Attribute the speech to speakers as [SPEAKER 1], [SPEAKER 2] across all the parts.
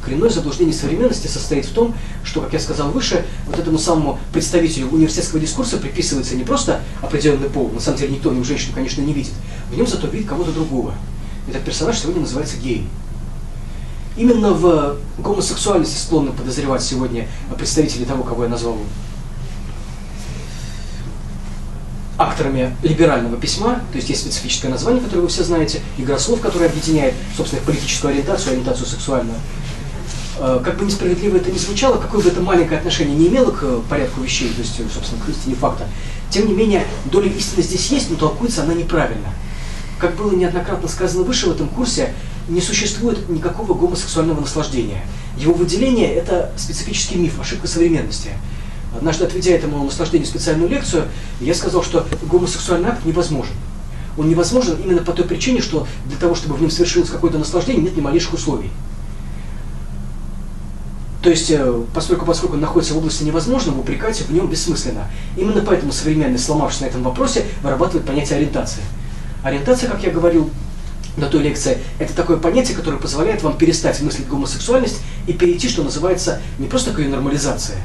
[SPEAKER 1] коренное заблуждение современности состоит в том, что, как я сказал выше, вот этому самому представителю университетского дискурса приписывается не просто определенный пол, на самом деле никто его женщину, конечно, не видит, в нем зато видит кого-то другого. Этот персонаж сегодня называется геем. Именно в гомосексуальности склонны подозревать сегодня представители того, кого я назвал авторами либерального письма, то есть есть специфическое название, которое вы все знаете, игра слов, которая объединяет, собственно, политическую ориентацию, ориентацию сексуальную. Как бы несправедливо это ни звучало, какое бы это маленькое отношение не имело к порядку вещей, то есть, собственно, к истине факта, тем не менее, доля истины здесь есть, но толкуется она неправильно. Как было неоднократно сказано выше в этом курсе, не существует никакого гомосексуального наслаждения. Его выделение – это специфический миф, ошибка современности. Однажды, отведя этому наслаждению специальную лекцию, я сказал, что гомосексуальный акт невозможен. Он невозможен именно по той причине, что для того, чтобы в нем совершилось какое-то наслаждение, нет ни малейших условий. То есть, поскольку он находится в области невозможного, упрекать в нем бессмысленно. Именно поэтому современный, сломавшись на этом вопросе, вырабатывает понятие ориентации. Ориентация, как я говорил на той лекции, это такое понятие, которое позволяет вам перестать мыслить гомосексуальность и перейти, что называется, не просто к ее нормализации,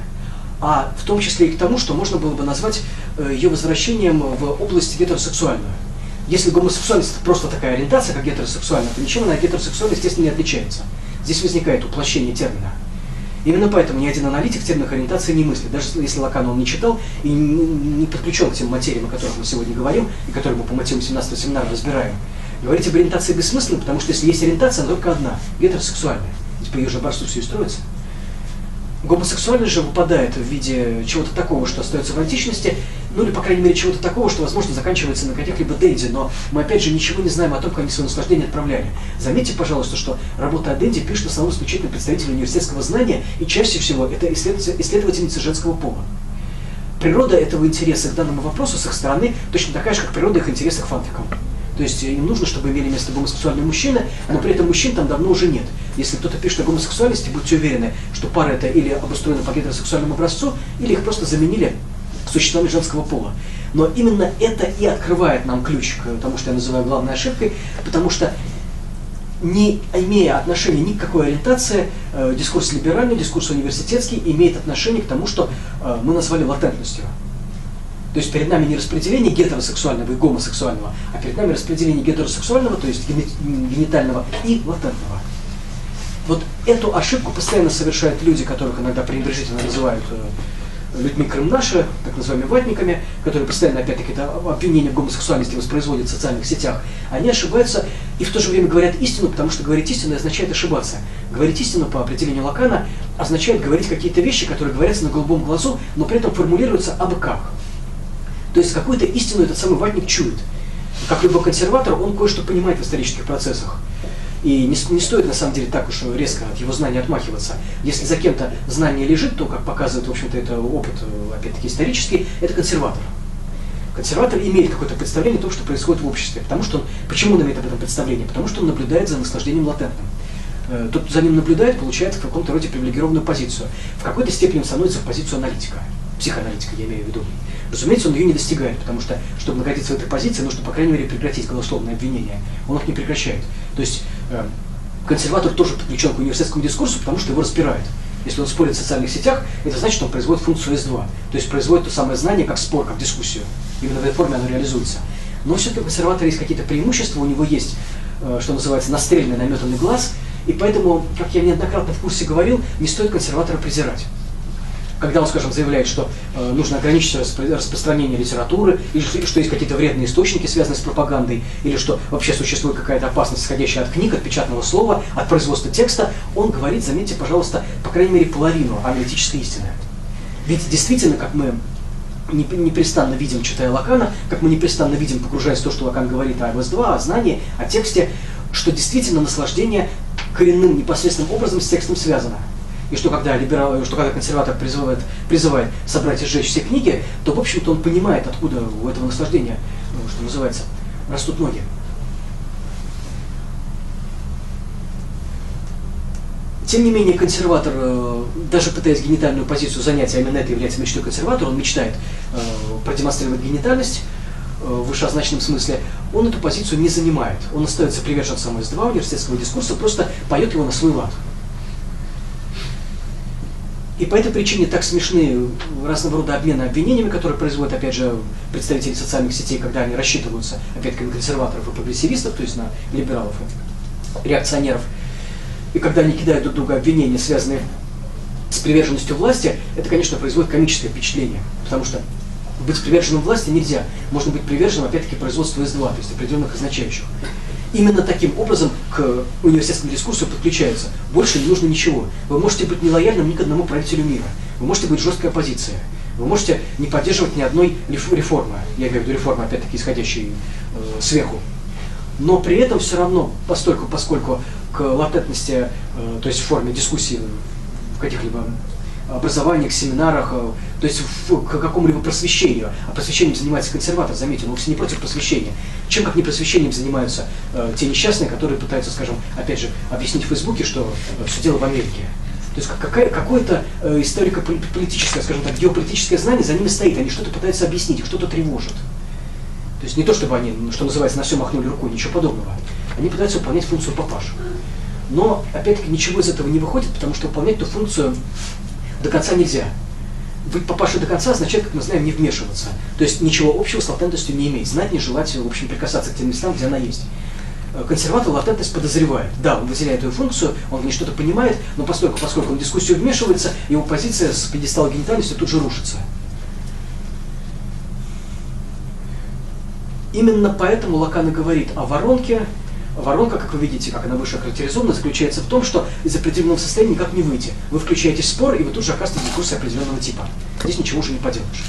[SPEAKER 1] а в том числе и к тому, что можно было бы назвать ее возвращением в область гетеросексуальную. Если гомосексуальность – это просто такая ориентация, как гетеросексуальная, то ничем она от гетеросексуальной, естественно, не отличается. Здесь возникает уплощение термина. Именно поэтому ни один аналитик в терминах ориентации не мыслит, даже если Лакана он не читал и не подключен к тем материям, о которых мы сегодня говорим, и которые мы по мотивам 17-го семинара разбираем. Говорить об ориентации бессмысленно, потому что если есть ориентация, она только одна – гетеросексуальная. Ведь по ее же образцу все и строится. Гомосексуальность же выпадает в виде чего-то такого, что остается в античности, ну или, по крайней мере, чего-то такого, что, возможно, заканчивается на каких-либо Денди, но мы, опять же, ничего не знаем о том, как они свое наслаждение отправляли. Заметьте, пожалуйста, что работа о Денди пишет в основном исключительно представители университетского знания, и чаще всего это исследовательницы женского пола. Природа этого интереса к данному вопросу с их стороны точно такая же, как природа их интереса к фанфикам. То есть им нужно, чтобы имели место гомосексуальные мужчины, но при этом мужчин там давно уже нет. Если кто-то пишет о гомосексуальности, будьте уверены, что пара это или обустроена по гетеросексуальному образцу, или их просто заменили существами женского пола. Но именно это и открывает нам ключ к тому, что я называю главной ошибкой, потому что, не имея отношения ни к какой ориентации, дискурс либеральный, дискурс университетский имеет отношение к тому, что мы назвали латентностью. То есть перед нами не распределение гетеросексуального и гомосексуального, а перед нами распределение гетеросексуального, то есть генитального, и латентного. Вот эту ошибку постоянно совершают люди, которых иногда пренебрежительно называют людьми Крым-наши, так называемыми ватниками, которые постоянно, опять-таки, это обвинение в гомосексуальности воспроизводят в социальных сетях. Они ошибаются и в то же время говорят истину, потому что говорить истину означает ошибаться. Говорить истину по определению Лакана означает говорить какие-то вещи, которые говорятся на голубом глазу, но при этом формулируются абы как. То есть какую-то истину этот самый ватник чует. Как любой консерватор, он кое-что понимает в исторических процессах. И не стоит, на самом деле, так уж резко от его знания отмахиваться. Если за кем-то знание лежит, то, как показывает, в общем-то, это опыт, опять-таки, исторический, это консерватор. Консерватор имеет какое-то представление о том, что происходит в обществе. Почему он имеет об этом представление? Потому что он наблюдает за наслаждением латентным. Тот, кто за ним наблюдает, получает в каком-то роде привилегированную позицию. В какой-то степени он становится в позицию аналитика. Психоаналитика, я имею в виду. Разумеется, он ее не достигает, потому что, чтобы находиться в этой позиции, нужно, по крайней мере, прекратить голословные обвинения. Он их не прекращает. То есть консерватор тоже подключен к университетскому дискурсу, потому что его распирает. Если он спорит в социальных сетях, это значит, что он производит функцию S2. То есть производит то самое знание, как спор, как дискуссию. Именно в этой форме оно реализуется. Но все-таки у консерватора есть какие-то преимущества, у него есть, что называется, настреленный, наметанный глаз, и поэтому, как я неоднократно в курсе говорил, не стоит консерватора презирать. Когда он, скажем, заявляет, что нужно ограничить распространение литературы, или что есть какие-то вредные источники, связанные с пропагандой, или что вообще существует какая-то опасность, исходящая от книг, от печатного слова, от производства текста, он говорит, заметьте, пожалуйста, по крайней мере, половину аналитической истины. Ведь действительно, как мы непрестанно видим, читая Лакана, как мы непрестанно видим, погружаясь в то, что Лакан говорит о ВС2, о знании, о тексте, что действительно наслаждение коренным, непосредственным образом с текстом связано. И что когда консерватор призывает собрать и сжечь все книги, то, в общем-то, он понимает, откуда у этого наслаждения, что называется, растут ноги. Тем не менее, консерватор, даже пытаясь генитальную позицию занять, а именно это является мечтой консерватора, он мечтает продемонстрировать генитальность в вышеозначенном смысле, он эту позицию не занимает. Он остается привержен самому S2 университетского дискурса, просто поет его на свой лад. И по этой причине так смешны разного рода обмены обвинениями, которые производят, опять же, представители социальных сетей, когда они рассчитываются, опять-таки, на консерваторов и прогрессивистов, то есть на либералов и реакционеров. И когда они кидают друг друга обвинения, связанные с приверженностью власти, это, конечно, производит комическое впечатление, потому что быть приверженным власти нельзя. Можно быть приверженным, опять-таки, производству S2, то есть определенных означающих. Именно таким образом к университетскому дискурсу подключается. Больше не нужно ничего. Вы можете быть нелояльным ни к одному правителю мира. Вы можете быть жесткой оппозицией. Вы можете не поддерживать ни одной реформы. Я имею в виду реформы, опять-таки, исходящей сверху. Но при этом все равно, поскольку к латентности, то есть в форме дискуссии в каких-либо образованиях, семинарах, то есть к какому-либо просвещению. А просвещением занимается консерватор, заметьте, но все не против просвещения. Чем как не просвещением занимаются те несчастные, которые пытаются, скажем, опять же, объяснить в Фейсбуке, что все дело в Америке. То есть какое-то историко-политическое, скажем так, геополитическое знание за ними стоит, они что-то пытаются объяснить, их что-то тревожит. То есть не то, чтобы они, что называется, на все махнули рукой, ничего подобного. Они пытаются выполнять функцию папаш. Но, опять-таки, ничего из этого не выходит, потому что выполнять эту функцию до конца нельзя. Быть папашей до конца означает, как мы знаем, не вмешиваться. То есть ничего общего с латентностью не иметь. Знать, не желать, в общем, прикасаться к тем местам, где она есть. Консерватор латентность подозревает. Да, он выделяет эту функцию, он в ней что-то понимает, но поскольку он в дискуссию вмешивается, его позиция с пьедестала генитальности тут же рушится. Именно поэтому Лакан и говорит о воронке. Воронка, как вы видите, как она выше охарактеризована, заключается в том, что из определенного состояния никак не выйти. Вы включаете спор, и вы тут же оказываетесь в дискуссии определенного типа. Здесь ничего уже не поделаешь.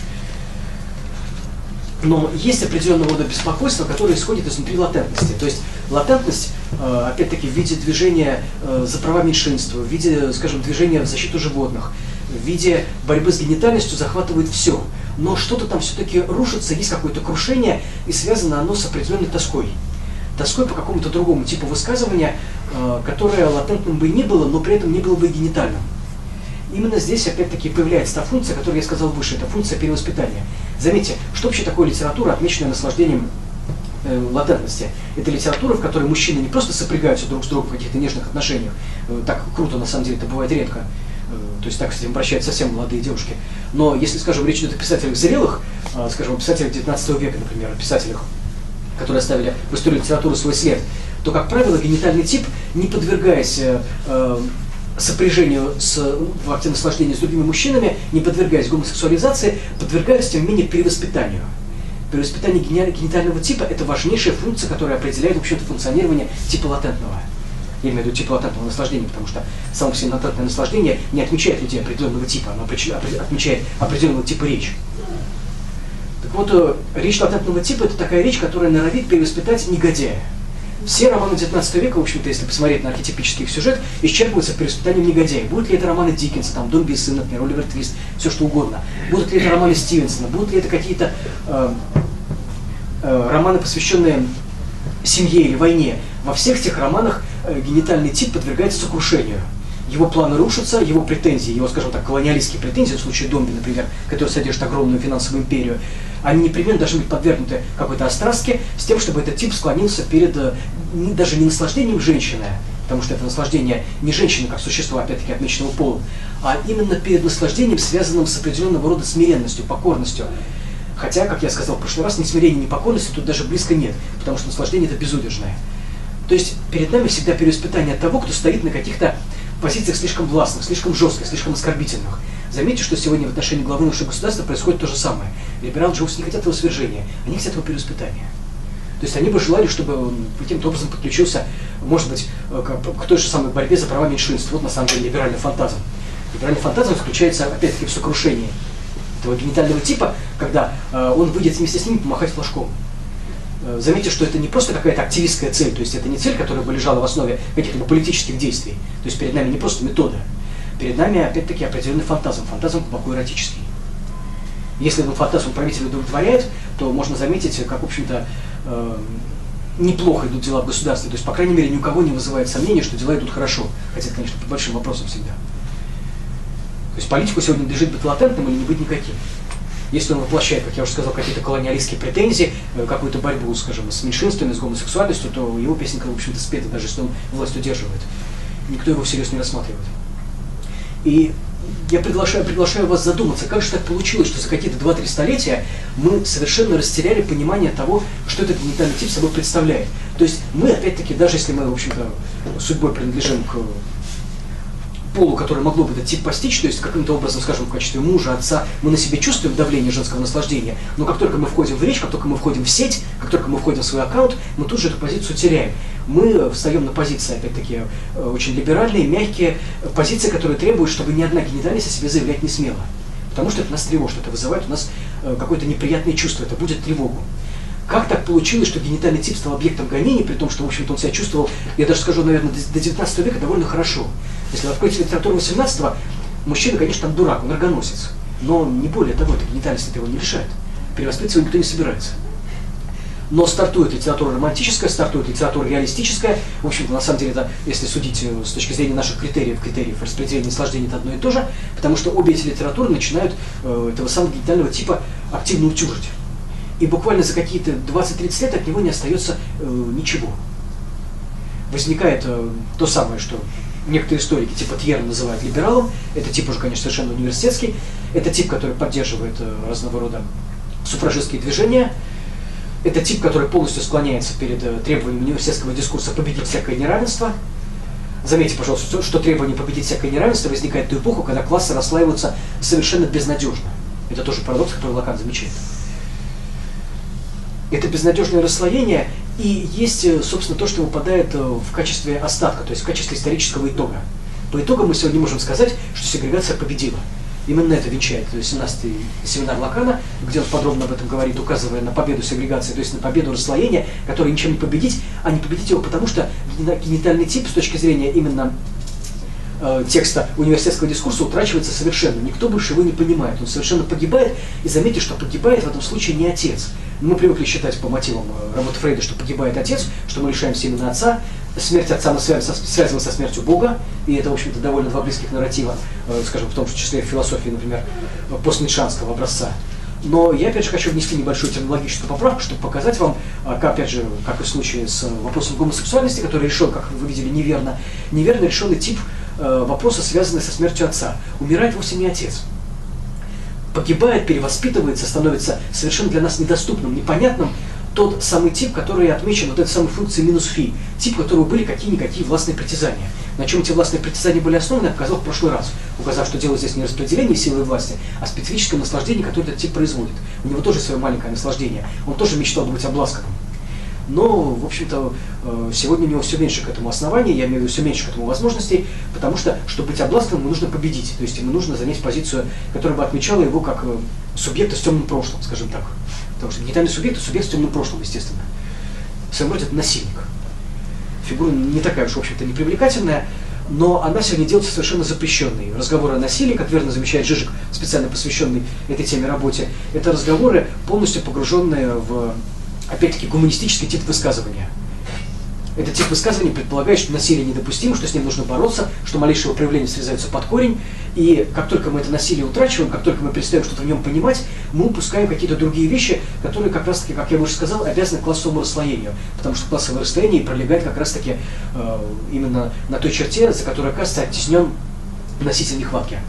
[SPEAKER 1] Но есть определенного рода беспокойство, которое исходит изнутри латентности. То есть латентность, опять-таки, в виде движения за права меньшинства, в виде, скажем, движения в защиту животных, в виде борьбы с генитальностью захватывает все. Но что-то там все-таки рушится, есть какое-то крушение, и связано оно с определенной тоской. Тоской по какому-то другому типу высказывания, которое латентным бы и не было, но при этом не было бы и генитальным. Именно здесь, опять-таки, появляется та функция, которую я сказал выше, это функция перевоспитания. Заметьте, что вообще такое литература, отмеченная наслаждением латентности? Это литература, в которой мужчины не просто сопрягаются друг с другом в каких-то нежных отношениях, так круто, на самом деле, это бывает редко, то есть так с этим обращаются совсем молодые девушки. Но если, скажем, речь идет о писателях зрелых, скажем, о писателях 19 века, например, о писателях, которые оставили в истории литературы свой след, то, как правило, генитальный тип, не подвергаясь сопряжению в акте наслаждения с другими мужчинами, не подвергаясь гомосексуализации, подвергаясь, тем не менее, перевоспитанию. Перевоспитание генитального типа – это важнейшая функция, которая определяет, в общем-то, функционирование типа латентного. Я имею в виду типа латентного наслаждения, потому что само по себе латентное наслаждение не отмечает людей определенного типа, оно отмечает определенного типа речь. Так вот, речь латентного типа – это такая речь, которая норовит перевоспитать негодяя. Все романы 19 века, в общем-то, если посмотреть на архетипический их сюжет, исчерпываются перевоспитанием негодяя. Будут ли это романы Диккенса, там, Домби и сын, например, Оливер Твист, все что угодно. Будут ли это романы Стивенсона, будут ли это какие-то романы, посвященные семье или войне. Во всех этих романах генитальный тип подвергается сокрушению. Его планы рушатся, его претензии, его, скажем так, колониалистские претензии, в случае Домби, например, который содержит огромную финансовую империю, они непременно должны быть подвергнуты какой-то острастке с тем, чтобы этот тип склонился перед даже не наслаждением женщины, потому что это наслаждение не женщины как существа, опять-таки, отмеченного полом, а именно перед наслаждением, связанным с определенного рода смиренностью, покорностью. Хотя, как я сказал в прошлый раз, ни смирения, ни покорности тут даже близко нет, потому что наслаждение это безудержное. То есть перед нами всегда перевоспитание того, кто стоит на каких-то позициях слишком властных, слишком жестких, слишком оскорбительных. Заметьте, что сегодня в отношении главы нашего государства происходит то же самое. Либералы же не хотят его свержения, они хотят его перевоспитания. То есть они бы желали, чтобы он каким-то образом подключился, может быть, к той же самой борьбе за права меньшинств. Вот на самом деле либеральный фантазм. Либеральный фантазм заключается опять-таки в сокрушении этого генитального типа, когда он выйдет вместе с ними помахать флажком. Заметьте, что это не просто какая-то активистская цель, то есть это не цель, которая бы лежала в основе каких-либо политических действий. То есть перед нами не просто метода, перед нами опять-таки определенный фантазм, фантазм глубоко эротический. Если этот фантазм правителя удовлетворяет, то можно заметить, как, в общем-то, неплохо идут дела в государстве. То есть, по крайней мере, ни у кого не вызывает сомнения, что дела идут хорошо. Хотя это, конечно, под большим вопросом всегда. То есть политику сегодня надлежит быть латентным или не быть никаким. Если он воплощает, как я уже сказал, какие-то колониалистские претензии, какую-то борьбу, скажем, с меньшинствами, с гомосексуальностью, то его песенка, в общем-то, спета, даже если он власть удерживает. Никто его всерьез не рассматривает. И я приглашаю вас задуматься, как же так получилось, что за какие-то 2-3 столетия мы совершенно растеряли понимание того, что этот генитальный тип собой представляет. То есть мы, опять-таки, даже если мы, в общем-то, судьбой принадлежим к полу, который могло бы этот тип постичь, то есть каким-то образом, скажем, в качестве мужа, отца, мы на себе чувствуем давление женского наслаждения, но как только мы входим в речь, как только мы входим в сеть, как только мы входим в свой аккаунт, мы тут же эту позицию теряем. Мы встаем на позиции, опять-таки, очень либеральные, мягкие, позиции, которые требуют, чтобы ни одна генитальность о себе заявлять не смела. Потому что это нас тревожит, это вызывает у нас какое-то неприятное чувство, это будет тревогу. Как так получилось, что генитальный тип стал объектом гонений, при том, что, в общем-то, он себя чувствовал, я даже скажу, наверное, до 19 века довольно хорошо. Если вы откроете литературу 18-го, мужчина, конечно, там дурак, он рогоносец. Но не более того, эта генитальность его не лишает. Перевоспитывать его никто не собирается. Но стартует литература романтическая, стартует литература реалистическая. В общем-то, на самом деле, это, если судить с точки зрения наших критериев распределения наслаждения, это одно и то же, потому что обе эти литературы начинают этого самого генитального типа активно утюжить. И буквально за какие-то 20-30 лет от него не остается ничего. Возникает то самое, что некоторые историки типа Тьерра называют либералом. Это тип уже, конечно, совершенно университетский. Это тип, который поддерживает разного рода суфражистские движения. Это тип, который полностью склоняется перед требованием университетского дискурса победить всякое неравенство. Заметьте, пожалуйста, что требование победить всякое неравенство возникает в ту эпоху, когда классы расслаиваются совершенно безнадежно. Это тоже парадокс, который Лакан замечает. Это безнадежное расслоение и есть, собственно, то, что выпадает в качестве остатка, то есть в качестве исторического итога. По итогам мы сегодня можем сказать, что сегрегация победила. Именно это венчает 17-й семинар Лакана, где он подробно об этом говорит, указывая на победу сегрегации, то есть на победу расслоения, которое ничем не победить, а не победить его потому, что генитальный тип с точки зрения именно текста университетского дискурса утрачивается совершенно. Никто больше его не понимает. Он совершенно погибает. И заметьте, что погибает в этом случае не отец. Мы привыкли считать по мотивам работы Фрейда, что погибает отец, что мы лишаемся именно отца. Смерть отца мы связываем со смертью Бога. И это, в общем-то, довольно два близких нарратива, скажем, в том числе в философии, например, постницшанского образца. Но я, опять же, хочу внести небольшую терминологическую поправку, чтобы показать вам, опять же, как и в случае с вопросом гомосексуальности, который решен, как вы видели, неверно решенный тип вопроса, связанный со смертью отца. Умирает вовсе не отец. Погибает, перевоспитывается, становится совершенно для нас недоступным, непонятным тот самый тип, который отмечен вот этой самой функцией минус фи. Тип, у которого были какие-никакие властные притязания. На чем эти властные притязания были основаны, я показал в прошлый раз, указав, что дело здесь не распределение силы и власти, а специфическое наслаждение, которое этот тип производит. У него тоже свое маленькое наслаждение. Он тоже мечтал быть обласканным. Но, в общем-то, сегодня у него все меньше к этому основания, я имею в виду все меньше к этому возможностей, потому что, чтобы быть обласканным, ему нужно победить. То есть ему нужно занять позицию, которая бы отмечала его как субъекта с темным прошлым, скажем так. Потому что генитальный субъект – это субъект с темным прошлым, естественно. В своем роде это насильник. Фигура не такая уж, в общем-то, непривлекательная, но она сегодня делается совершенно запрещенной. Разговоры о насилии, как верно замечает Жижик, специально посвященный этой теме работе, это разговоры, полностью погруженные в, опять-таки, гуманистический тип высказывания. Этот тип высказывания предполагает, что насилие недопустимо, что с ним нужно бороться, что малейшее его проявление срезается под корень, и как только мы это насилие утрачиваем, как только мы перестаем что-то в нем понимать, мы упускаем какие-то другие вещи, которые как раз-таки, как я уже сказал, обязаны классовому расслоению, потому что классовое расслоение пролегает как раз-таки именно на той черте, за которой, оказывается, оттеснен носитель нехватки.